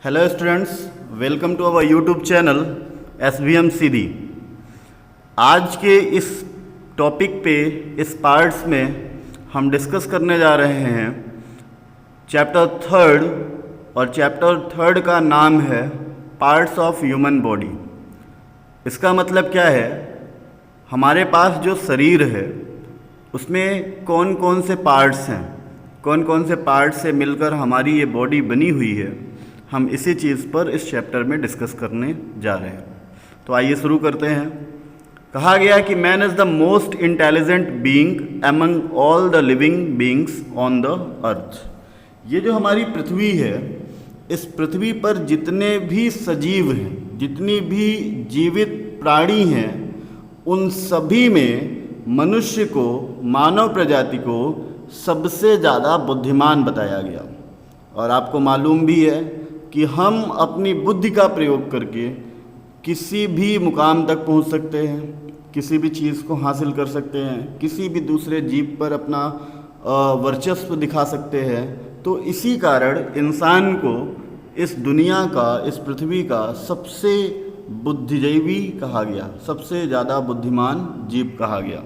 Hello students, welcome to our YouTube channel SVM CD। आज के इस टॉपिक पे, इस पार्ट्स में हम डिस्कस करने जा रहे हैं चैप्टर थर्ड, और चैप्टर थर्ड का नाम है पार्ट्स ऑफ ह्यूमन बॉडी। इसका मतलब क्या है, हमारे पास जो शरीर है उसमें कौन कौन से पार्ट्स हैं, कौन कौन से पार्ट्स से मिलकर हमारी ये बॉडी बनी हुई है, हम इसी चीज़ पर इस चैप्टर में डिस्कस करने जा रहे हैं। तो आइए शुरू करते हैं। कहा गया कि man is the most intelligent being among all the living beings on the earth. ये जो हमारी पृथ्वी है, इस पृथ्वी पर जितने भी सजीव हैं, जितनी भी जीवित प्राणी हैं, उन सभी में मनुष्य को, मानव प्रजाति को सबसे ज़्यादा बुद्धिमान बताया गया। और आपको मालूम भी है कि हम अपनी बुद्धि का प्रयोग करके किसी भी मुकाम तक पहुंच सकते हैं, किसी भी चीज़ को हासिल कर सकते हैं, किसी भी दूसरे जीव पर अपना वर्चस्व दिखा सकते हैं। तो इसी कारण इंसान को इस दुनिया का, इस पृथ्वी का सबसे बुद्धिजीवी कहा गया, सबसे ज़्यादा बुद्धिमान जीव कहा गया।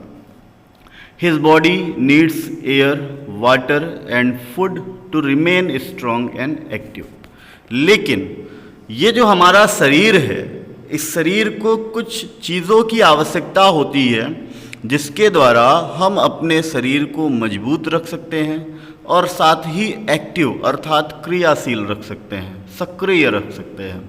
His body needs air, water and food to remain strong and active। लेकिन ये जो हमारा शरीर है, इस शरीर को कुछ चीज़ों की आवश्यकता होती है जिसके द्वारा हम अपने शरीर को मजबूत रख सकते हैं और साथ ही एक्टिव अर्थात क्रियाशील रख सकते हैं, सक्रिय रख सकते हैं।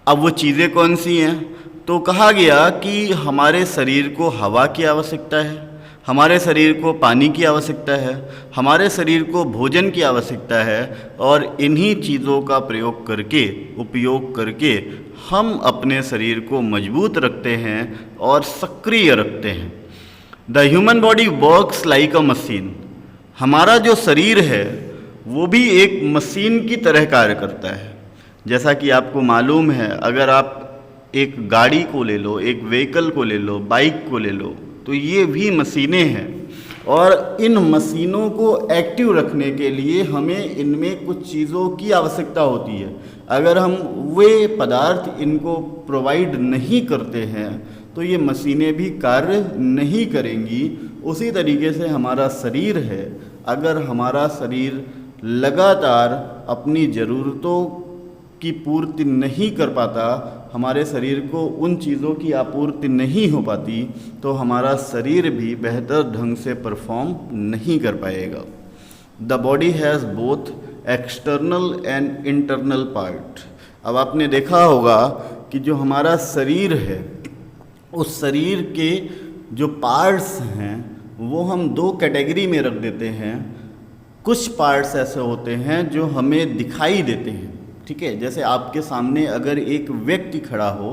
अब वो चीज़ें कौन सी हैं? तो कहा गया कि हमारे शरीर को हवा की आवश्यकता है, हमारे शरीर को पानी की आवश्यकता है, हमारे शरीर को भोजन की आवश्यकता है, और इन्हीं चीज़ों का उपयोग करके हम अपने शरीर को मजबूत रखते हैं और सक्रिय रखते हैं। The human body works like a machine. हमारा जो शरीर है वो भी एक मशीन की तरह कार्य करता है। जैसा कि आपको मालूम है, अगर आप एक गाड़ी को ले लो, एक व्हीकल को ले लो, बाइक को ले लो, तो ये भी मशीनें हैं। और इन मशीनों को एक्टिव रखने के लिए हमें इनमें कुछ चीज़ों की आवश्यकता होती है। अगर हम वे पदार्थ इनको प्रोवाइड नहीं करते हैं तो ये मशीनें भी कार्य नहीं करेंगी। उसी तरीके से हमारा शरीर है, अगर हमारा शरीर लगातार अपनी ज़रूरतों की पूर्ति नहीं कर पाता, हमारे शरीर को उन चीज़ों की आपूर्ति नहीं हो पाती, तो हमारा शरीर भी बेहतर ढंग से परफॉर्म नहीं कर पाएगा। The body has both external and internal part. अब आपने देखा होगा कि जो हमारा शरीर है, उस शरीर के जो पार्ट्स हैं वो हम दो कैटेगरी में रख देते हैं। कुछ पार्ट्स ऐसे होते हैं जो हमें दिखाई देते हैं, ठीक है। जैसे आपके सामने अगर एक व्यक्ति खड़ा हो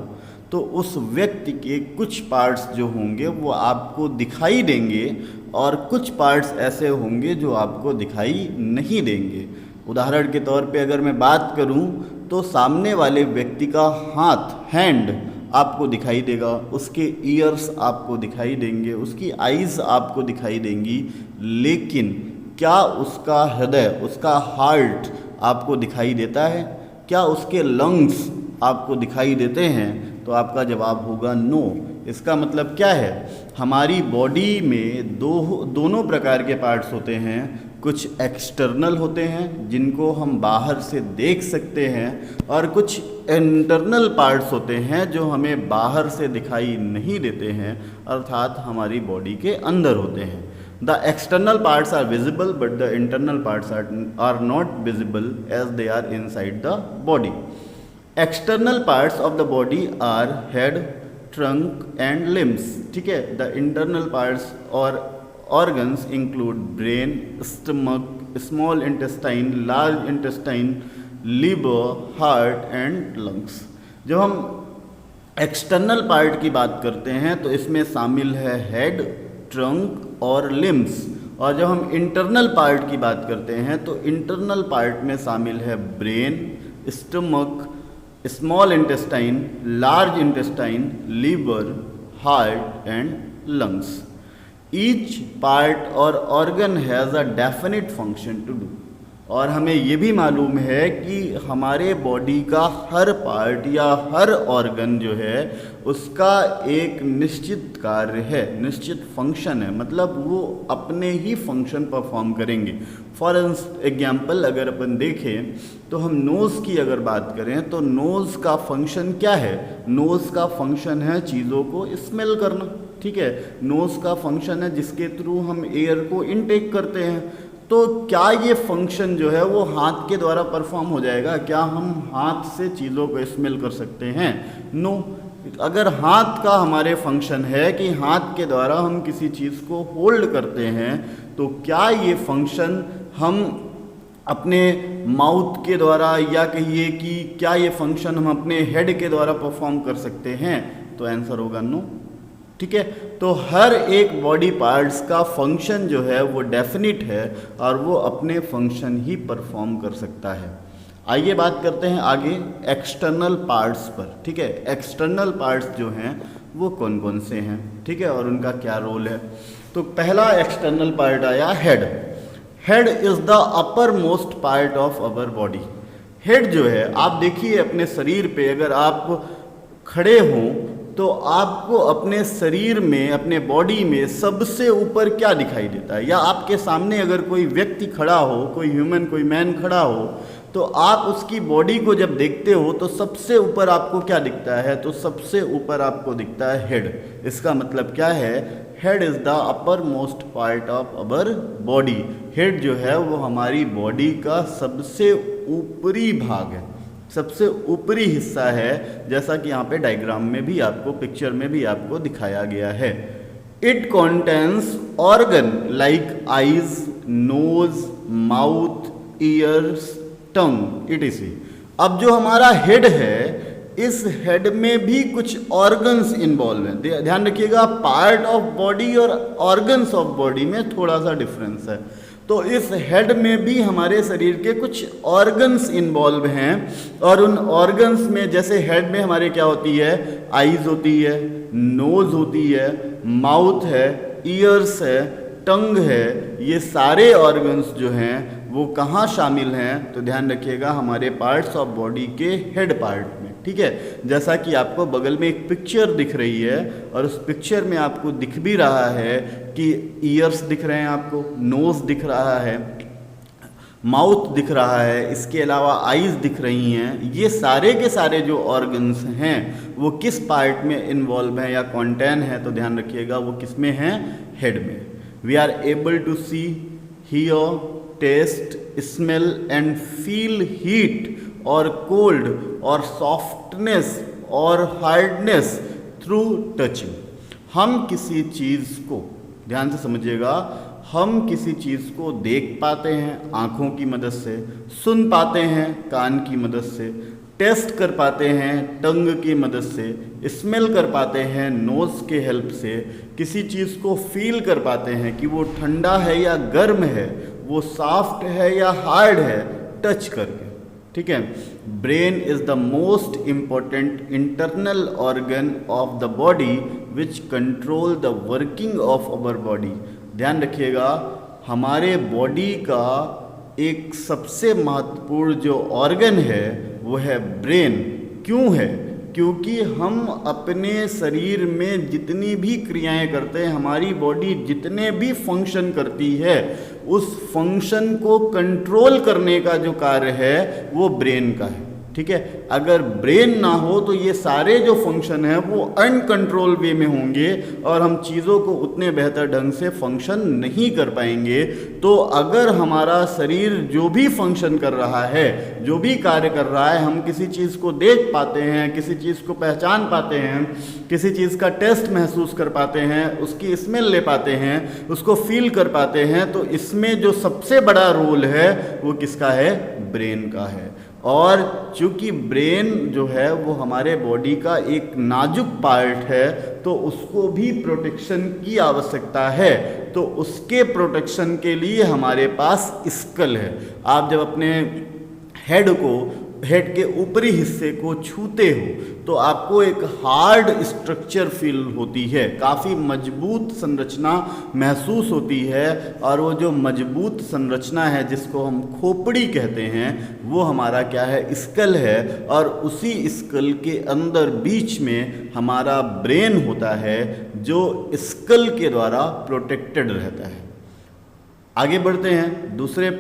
तो उस व्यक्ति के कुछ पार्ट्स जो होंगे वो आपको दिखाई देंगे, और कुछ पार्ट्स ऐसे होंगे जो आपको दिखाई नहीं देंगे। उदाहरण के तौर पे अगर मैं बात करूं तो सामने वाले व्यक्ति का हाथ, हैंड आपको दिखाई देगा, उसके ईयर्स आपको दिखाई देंगे, उसकी आईज़ आपको दिखाई देंगी, लेकिन क्या उसका हृदय, उसका हार्ट आपको दिखाई देता है? क्या उसके लंग्स आपको दिखाई देते हैं? तो आपका जवाब होगा नो। इसका मतलब क्या है, हमारी बॉडी में दोनों प्रकार के पार्ट्स होते हैं। कुछ एक्सटर्नल होते हैं जिनको हम बाहर से देख सकते हैं, और कुछ इंटरनल पार्ट्स होते हैं जो हमें बाहर से दिखाई नहीं देते हैं, अर्थात हमारी बॉडी के अंदर होते हैं। The external parts are visible, but the internal parts are not visible as they are inside the body. External parts of the body are head, trunk and limbs, ठीक है। The internal parts or organs include brain, stomach, small intestine, large intestine, liver, heart and lungs। जब हम external part की बात करते हैं तो इसमें शामिल है हेड, ट्रंक और लिम्स। और जब हम इंटरनल पार्ट की बात करते हैं तो इंटरनल पार्ट में शामिल है brain, stomach, small intestine, large intestine, liver, heart and lungs. Each part और organ has a definite function to do. और हमें ये भी मालूम है कि हमारे बॉडी का हर पार्ट या हर ऑर्गन जो है उसका एक निश्चित कार्य है, निश्चित फंक्शन है, मतलब वो अपने ही फंक्शन परफॉर्म करेंगे। फॉर एग्जाम्पल अगर अपन देखें तो हम नोज़ की अगर बात करें तो नोज़ का फंक्शन क्या है? नोज़ का फंक्शन है चीज़ों को स्मेल करना, ठीक है। नोज़ का फंक्शन है जिसके थ्रू हम एयर को इनटेक करते हैं। तो क्या ये फंक्शन जो है वो हाथ के द्वारा परफॉर्म हो जाएगा? क्या हम हाथ से चीज़ों को स्मेल कर सकते हैं? नो। अगर हाथ का हमारे फंक्शन है कि हाथ के द्वारा हम किसी चीज़ को होल्ड करते हैं, तो क्या ये फंक्शन हम अपने माउथ के द्वारा या कहिए कि क्या ये फंक्शन हम अपने हेड के द्वारा परफॉर्म कर सकते हैं? तो आंसर होगा नो, ठीक है। तो हर एक बॉडी पार्ट्स का फंक्शन जो है वो डेफिनिट है और वो अपने फंक्शन ही परफॉर्म कर सकता है। आइए बात करते हैं आगे एक्सटर्नल पार्ट्स पर, ठीक है। एक्सटर्नल पार्ट्स जो हैं वो कौन कौन से हैं, ठीक है, और उनका क्या रोल है। तो पहला एक्सटर्नल पार्ट आया head. Head is the upper most part of our body. Head जो है, आप देखिए अपने शरीर पे अगर आप खड़े हों तो आपको अपने शरीर में, अपने बॉडी में सबसे ऊपर क्या दिखाई देता है? या आपके सामने अगर कोई व्यक्ति खड़ा हो, कोई ह्यूमन, कोई मैन खड़ा हो, तो आप उसकी बॉडी को जब देखते हो तो सबसे ऊपर आपको क्या दिखता है? तो सबसे ऊपर आपको दिखता है हेड। इसका मतलब क्या है? Head is the upper most part of our body. Head जो है वो हमारी बॉडी का सबसे ऊपरी भाग है, सबसे ऊपरी हिस्सा है, जैसा कि यहाँ पे डायग्राम में भी आपको, पिक्चर में भी आपको दिखाया गया है। It contains organ like eyes, nose, mouth, ears, tongue, etc। अब जो हमारा हेड है, इस हेड में भी कुछ ऑर्गन्स इन्वॉल्व हैं। ध्यान रखिएगा, पार्ट ऑफ बॉडी और ऑर्गन्स ऑफ बॉडी में थोड़ा सा डिफरेंस है। तो इस हेड में भी हमारे शरीर के कुछ ऑर्गन्स इन्वॉल्व हैं और उन ऑर्गन्स में, जैसे हेड में हमारे क्या होती है? आईज होती है, नोज होती है, माउथ है, ईयर्स है, टंग है। ये सारे ऑर्गन्स जो हैं वो कहाँ शामिल हैं? तो ध्यान रखिएगा, हमारे पार्ट्स ऑफ बॉडी के हेड पार्ट में, ठीक है। जैसा कि आपको बगल में एक पिक्चर दिख रही है और उस पिक्चर में आपको दिख भी रहा है कि ईयर्स दिख रहे हैं, आपको नोज़ दिख रहा है, माउथ दिख रहा है, इसके अलावा आईज दिख रही हैं। ये सारे के सारे जो ऑर्गन्स हैं वो किस पार्ट में इन्वॉल्व हैं या कॉन्टेन है? तो ध्यान रखिएगा, वो किस में हैं? हेड में। We are able to see, hear, taste, smell and feel heat और कोल्ड और सॉफ्टनेस और हार्डनेस थ्रू टचिंग। हम किसी चीज़ को, ध्यान से समझिएगा, हम किसी चीज़ को देख पाते हैं आँखों की मदद से, सुन पाते हैं कान की मदद से, टेस्ट कर पाते हैं टंग की मदद से, स्मेल कर पाते हैं नोज़ के हेल्प से, किसी चीज़ को फील कर पाते हैं कि वो ठंडा है या गर्म है, वो सॉफ्ट है या हार्ड है, टच करके, ठीक है। Brain is the most important internal organ of the body which control the working of our body. ध्यान रखिएगा, हमारे बॉडी का एक सबसे महत्वपूर्ण जो ऑर्गन है वो है ब्रेन। क्यों है? क्योंकि हम अपने शरीर में जितनी भी क्रियाएं करते हैं, हमारी बॉडी जितने भी फंक्शन करती है, उस फंक्शन को कंट्रोल करने का जो कार्य है वो ब्रेन का है, ठीक है। अगर ब्रेन ना हो तो ये सारे जो फंक्शन हैं वो अनकंट्रोल वे में होंगे और हम चीज़ों को उतने बेहतर ढंग से फंक्शन नहीं कर पाएंगे। तो अगर हमारा शरीर जो भी फंक्शन कर रहा है, जो भी कार्य कर रहा है, हम किसी चीज़ को देख पाते हैं, किसी चीज़ को पहचान पाते हैं, किसी चीज़ का टेस्ट महसूस कर पाते हैं, उसकी स्मेल ले पाते हैं, उसको फील कर पाते हैं, तो इसमें जो सबसे बड़ा रोल है वो किसका है? ब्रेन का है। और चूँकि ब्रेन जो है वो हमारे बॉडी का एक नाजुक पार्ट है, तो उसको भी प्रोटेक्शन की आवश्यकता है। तो उसके प्रोटेक्शन के लिए हमारे पास स्कल है। आप जब अपने हेड को हेड के ऊपरी हिस्से को छूते हो तो आपको एक हार्ड स्ट्रक्चर फील होती है, काफ़ी मजबूत संरचना महसूस होती है। और वो जो मजबूत संरचना है जिसको हम खोपड़ी कहते हैं वो हमारा क्या है, स्कल है। और उसी स्कल के अंदर बीच में हमारा ब्रेन होता है जो स्कल के द्वारा प्रोटेक्टेड रहता है। आगे बढ़ते हैं, दूसरे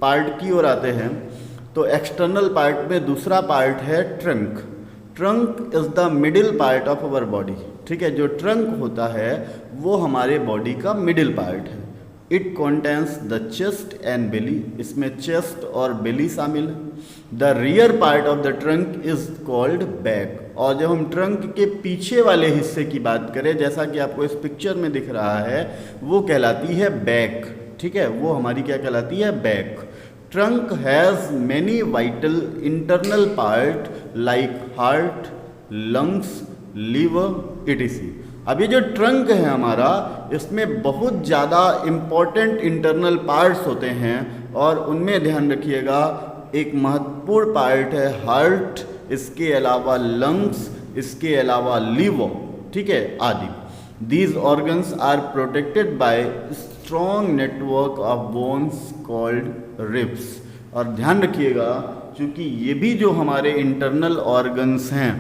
पार्ट की ओर आते हैं। तो एक्सटर्नल पार्ट में दूसरा पार्ट है trunk. Trunk is the middle part of our body. ठीक है, जो ट्रंक होता है वो हमारे बॉडी का मिडिल पार्ट है। It contains the chest and belly, इसमें चेस्ट और बेली शामिल है। The rear part of the trunk is called back. और जब हम ट्रंक के पीछे वाले हिस्से की बात करें, जैसा कि आपको इस पिक्चर में दिख रहा है, वो कहलाती है बैक। ठीक है, वो हमारी क्या कहलाती है, back. Trunk has many vital internal part like heart, lungs, liver etc। अब ये जो ट्रंक है हमारा, इसमें बहुत ज़्यादा इम्पॉर्टेंट इंटरनल पार्ट्स होते हैं और उनमें ध्यान रखिएगा एक महत्वपूर्ण पार्ट है हार्ट, इसके अलावा लंग्स, इसके अलावा लीवर, ठीक है, आदि। These organs are protected by strong network of bones called ribs। और ध्यान रखिएगा, क्योंकि ये भी जो हमारे इंटरनल ऑर्गन्स हैं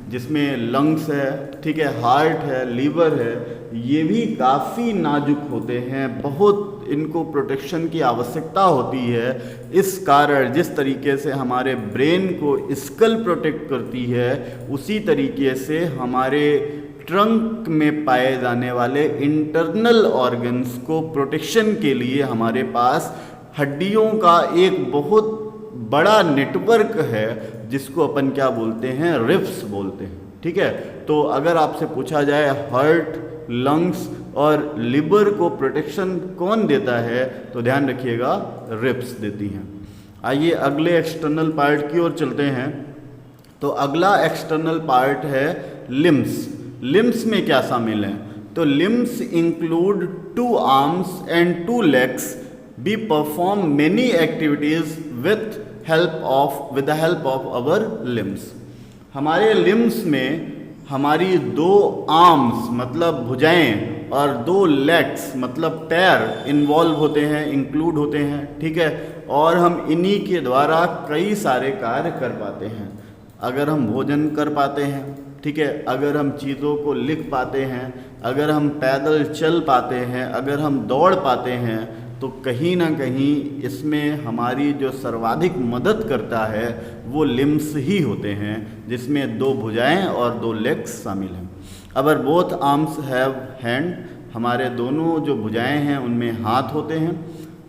जिसमें लंग्स है, ठीक है, हार्ट है, लीवर है, ये भी काफ़ी नाजुक होते हैं, बहुत इनको प्रोटेक्शन की आवश्यकता होती है। इस कारण जिस तरीके से हमारे ब्रेन को स्कल प्रोटेक्ट करती है, उसी तरीके से हमारे ट्रंक में पाए जाने वाले इंटरनल ऑर्गन्स को प्रोटेक्शन के लिए हमारे पास हड्डियों का एक बहुत बड़ा नेटवर्क है जिसको अपन क्या बोलते हैं, रिब्स बोलते हैं। ठीक है, तो अगर आपसे पूछा जाए हार्ट, लंग्स और लिवर को प्रोटेक्शन कौन देता है, तो ध्यान रखिएगा रिब्स देती हैं। आइए अगले एक्सटर्नल पार्ट की ओर चलते हैं। तो अगला एक्सटर्नल पार्ट है लिम्स। लिम्स में क्या शामिल है, तो limbs include 2 arms and 2 legs. We perform many activities with the help of our limbs. हमारे लिम्स में हमारी 2 आर्म्स मतलब भुजाएं और 2 लेग्स मतलब पैर इन्वॉल्व होते हैं, इंक्लूड होते हैं। ठीक है, और हम इन्हीं के द्वारा कई सारे कार्य कर पाते हैं। अगर हम भोजन कर पाते हैं, ठीक है, अगर हम चीज़ों को लिख पाते हैं, अगर हम पैदल चल पाते हैं, अगर हम दौड़ पाते हैं, तो कहीं ना कहीं इसमें हमारी जो सर्वाधिक मदद करता है वो लिम्स ही होते हैं, जिसमें 2 भुजाएं और 2 लेग्स शामिल हैं। Our both arms have hand, हमारे दोनों जो भुजाएं हैं उनमें हाथ होते हैं।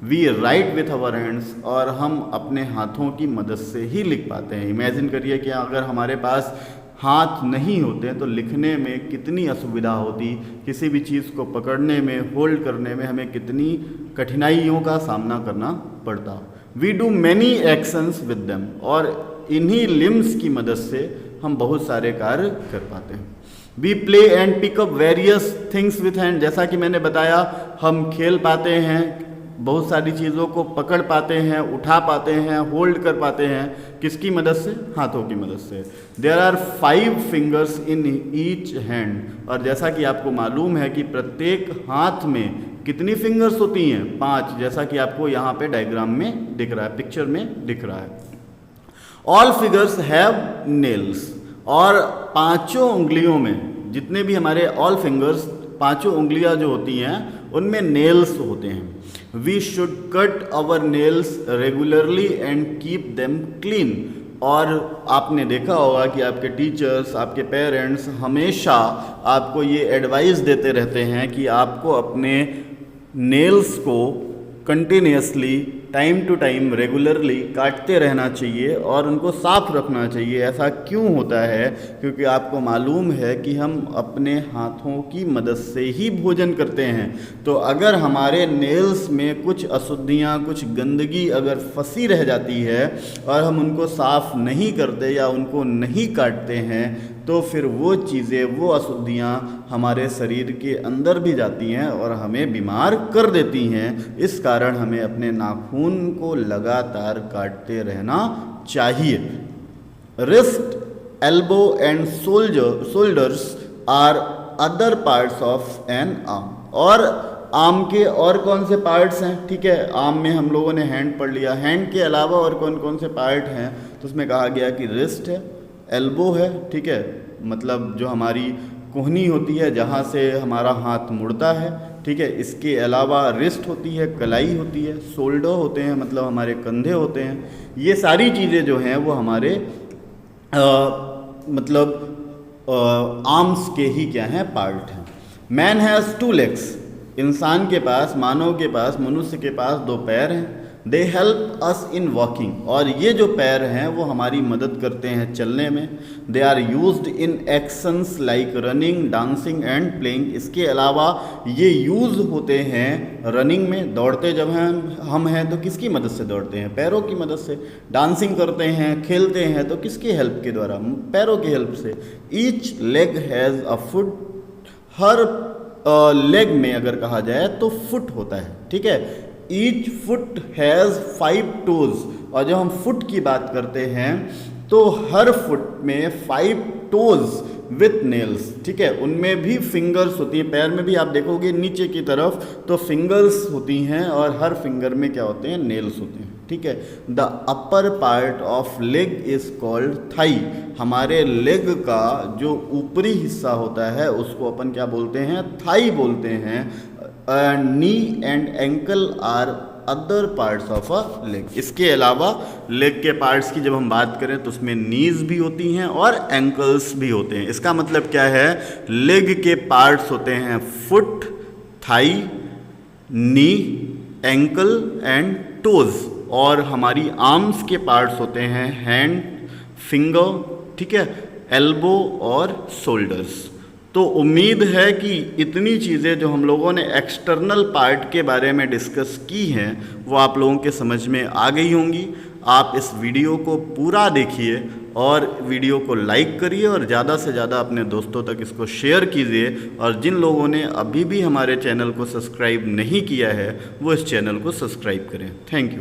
We write with our hands, और हम अपने हाथों की मदद से ही लिख पाते हैं। इमेजिन करिए कि अगर हमारे पास हाथ नहीं होते तो लिखने में कितनी असुविधा होती, किसी भी चीज़ को पकड़ने में, होल्ड करने में हमें कितनी कठिनाइयों का सामना करना पड़ता। We do many actions with them, और इन्हीं लिम्स की मदद से हम बहुत सारे कार्य कर पाते हैं। We play and pick up various things with hand, जैसा कि मैंने बताया, हम खेल पाते हैं, बहुत सारी चीज़ों को पकड़ पाते हैं, उठा पाते हैं, होल्ड कर पाते हैं, किसकी मदद से, हाथों की मदद से। There are 5 fingers in each hand, और जैसा कि आपको मालूम है कि प्रत्येक हाथ में कितनी फिंगर्स होती हैं, 5, जैसा कि आपको यहाँ पे डायग्राम में दिख रहा है, पिक्चर में दिख रहा है। ऑल फिंगर्स हैव नेल्स, और 5 उंगलियों में, जितने भी हमारे ऑल फिंगर्स 5 उंगलियां जो होती हैं उनमें नेल्स होते हैं। We should cut our nails regularly and keep them clean, और आपने देखा होगा कि आपके टीचर्स, आपके पेरेंट्स हमेशा आपको ये एडवाइस देते रहते हैं कि आपको अपने नेल्स को continuously time to time regularly काटते रहना चाहिए और उनको साफ रखना चाहिए। ऐसा क्यों होता है, क्योंकि आपको मालूम है कि हम अपने हाथों की मदद से ही भोजन करते हैं। तो अगर हमारे नेल्स में कुछ अशुद्धियाँ, कुछ गंदगी अगर फंसी रह जाती है और हम उनको साफ नहीं करते या उनको नहीं काटते हैं, तो फिर वो चीज़ें, वो अशुद्धियाँ हमारे शरीर के अंदर भी जाती हैं और हमें बीमार कर देती हैं। इस कारण हमें अपने नाखून को लगातार काटते रहना चाहिए। wrist, elbow and shoulders are other parts of an arm। और आर्म के और कौन से पार्ट्स हैं? ठीक है, आर्म में हम लोगों ने हैंड पढ़ लिया, हैंड के अलावा और कौन कौन से पार्ट हैं? तो उसमें कहा गया कि रिस्ट है, एल्बो है, ठीक है, मतलब जो हमारी कोहनी होती है जहाँ से हमारा हाथ मुड़ता है, ठीक है, इसके अलावा रिस्ट होती है, कलाई होती है, शोल्डर होते हैं मतलब हमारे कंधे होते हैं। ये सारी चीज़ें जो हैं वो हमारे मतलब आर्म्स के ही क्या हैं? पार्ट हैं। मैन हैज़ 2 legs, इंसान के पास, मानव के पास, मनुष्य के पास 2 पैर हैं। They help us in walking, और ये जो पैर हैं वो हमारी मदद करते हैं चलने में। They are used in actions like running, dancing and playing. इसके अलावा ये यूज़ होते हैं रनिंग में, दौड़ते जब हम हैं तो किसकी मदद से दौड़ते हैं? पैरों की मदद से। डांसिंग करते हैं, खेलते हैं तो किसकी हेल्प के द्वारा? पैरों की हेल्प से। Each leg has a foot, her leg में अगर कहा जाए तो फुट होता है, ठीक है। ईच फुट हैज़ 5 toes, और जब हम फुट की बात करते हैं तो हर फुट में 5 toes विथ नेल्स, ठीक है, उनमें भी फिंगर्स होती हैं। पैर में भी आप देखोगे नीचे की तरफ तो फिंगर्स होती हैं और हर फिंगर में क्या होते हैं? नेल्स होते हैं, ठीक है। The upper part of leg is called thigh. हमारे लेग का जो ऊपरी हिस्सा होता है उसको अपन क्या बोलते हैं? थाई बोलते हैं। Knee and ankle are other parts of a leg. इसके अलावा लेग के पार्ट्स की जब हम बात करें तो उसमें नीज भी होती हैं और एंकल्स भी होते हैं। इसका मतलब क्या है? लेग के पार्ट्स होते हैं foot, thigh, knee, ankle and toes, और हमारी आर्म्स के पार्ट्स होते हैं हैंड, फिंगर, ठीक है, एल्बो और शोल्डर्स। तो उम्मीद है कि इतनी चीज़ें जो हम लोगों ने एक्सटर्नल पार्ट के बारे में डिस्कस की हैं वो आप लोगों के समझ में आ गई होंगी। आप इस वीडियो को पूरा देखिए और वीडियो को लाइक करिए और ज़्यादा से ज़्यादा अपने दोस्तों तक इसको शेयर कीजिए, और जिन लोगों ने अभी भी हमारे चैनल को सब्सक्राइब नहीं किया है वो इस चैनल को सब्सक्राइब करें। Thank you.